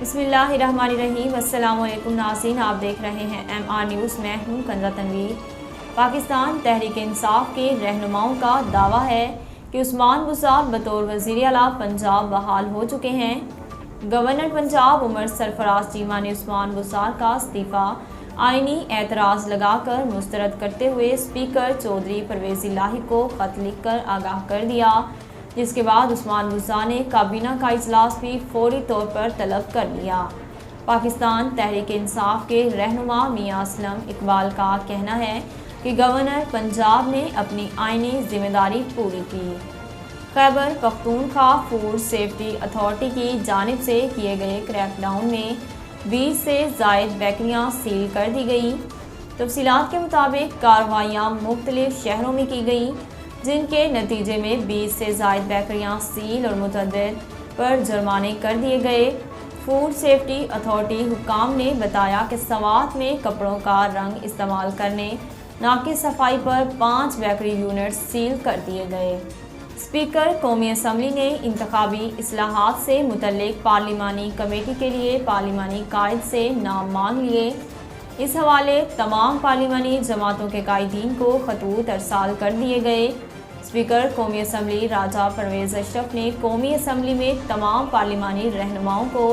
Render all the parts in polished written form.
बिस्मिल्लाहिर्रहमानिर्रहीम। अस्सलाम वालेकुम नाज़रीन, आप देख रहे हैं MR न्यूज़। मैं हूँ कंज़ा तनवीर। पाकिस्तान तहरीक इंसाफ के रहनुमाओं का दावा है कि उस्मान बुज़दार बतौर वज़ीर आला पंजाब बहाल हो चुके हैं। गवर्नर पंजाब उमर सरफराज चीमा ने उस्मान बुज़दार का इस्तीफ़ा आइनी एतराज़ लगाकर मुस्तरद करते हुए स्पीकर चौधरी परवेज़ इलाही को ख़त लिखकर आगाह कर दिया, जिसके बाद उस्मान बुज़दार ने काबीना का इजलास भी फौरी तौर पर तलब कर लिया। पाकिस्तान तहरीक इंसाफ के रहनुमा मियां असलम इकबाल का कहना है कि गवर्नर पंजाब ने अपनी आइनी जिम्मेदारी पूरी की। Khyber Pakhtunkhwa food safety authority की जानिब से किए गए क्रैकडाउन में 20 से ज़ायद बेकरियाँ सील कर दी गई। तफसीलात के मुताबिक कार्रवाइयाँ मुख्तलिफ शहरों में की गई, जिनके नतीजे में 20 से ज़ायद बेकरियाँ सील और मुतअद्दिद पर जुर्माने कर दिए गए। फूड सेफ्टी अथॉरिटी हुक्काम ने बताया कि सवात में कपड़ों का रंग इस्तेमाल करने, नाकिस सफाई पर 5 बेकरी यूनिट सील कर दिए गए। स्पीकर कौमी असम्बली ने इंतखाबी इस्लाहात से मुतल्लिक पार्लिमानी कमेटी के लिए पार्लिमानी कायद से नाम मांग लिए। इस हवाले तमाम पार्लिमानी जमातों के कायदीन को खतूत अरसाल कर दिए गए। स्पीकर कौमी असम्बली राजा परवेज़ अशरफ ने कौमी असम्बली में तमाम पार्लिमानी रहनुमाओं को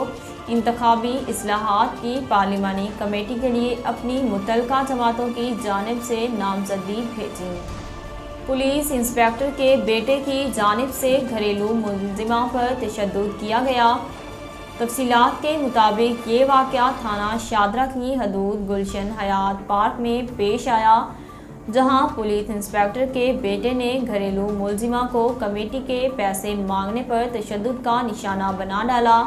इंतखाबी इस्लाहात की पार्लिमानी कमेटी के लिए अपनी मुतल्लिका जमातों की जानिब से नामजदगी भेजी। पुलिस इंस्पेक्टर के बेटे की जानिब से घरेलू मुलजिमा पर तशद्दुद किया गया। तफसीलात के मुताबिक ये वाक़या थाना शादरा की हदूद गुलशन हयात पार्क में पेश आया, जहां पुलिस इंस्पेक्टर के बेटे ने घरेलू मुलजिमा को कमेटी के पैसे मांगने पर तशद्दुद का निशाना बना डाला।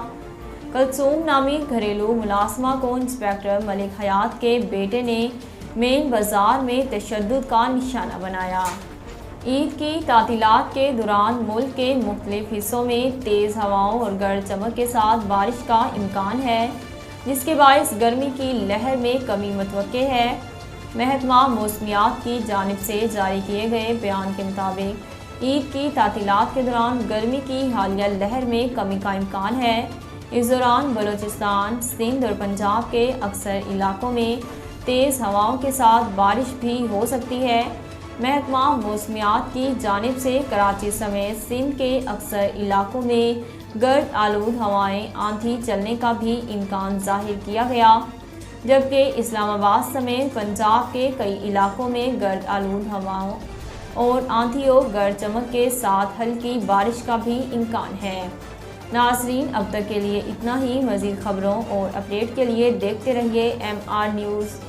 कलसूम नामी घरेलू मुलाजमा को इंस्पेक्टर मलिक हयात के बेटे ने मेन बाजार में तशद्दुद का निशाना बनाया। ईद की तातीलात के दौरान मुल्क के मुख्तलिफ हिस्सों में तेज़ हवाओं और गरज चमक के साथ बारिश का इम्कान है, जिसके बायस गर्मी की लहर में कमी मुतवक्के है। महकमा मौसमियात की जानिब से जारी किए गए बयान के मुताबिक ईद की तातीलात के दौरान गर्मी की हालिया लहर में कमी का इम्कान है। इस दौरान बलूचिस्तान, सिंध और पंजाब के अक्सर इलाकों में तेज़ हवाओं के साथ बारिश भी हो सकती है। महकमा मौसमियात की जानिब से कराची समेत सिंध के अक्सर इलाकों में गर्द आलूद हवाएं आंधी चलने का भी इम्कान जाहिर किया गया, जबकि इस्लामाबाद समेत पंजाब के कई इलाकों में गर्द आलूद हवाओं और आंधी और गर्द चमक के साथ हल्की बारिश का भी इम्कान है। नाज़रीन, अब तक के लिए इतना ही। मज़ीद खबरों और अपडेट के लिए देखते रहिए MR न्यूज़।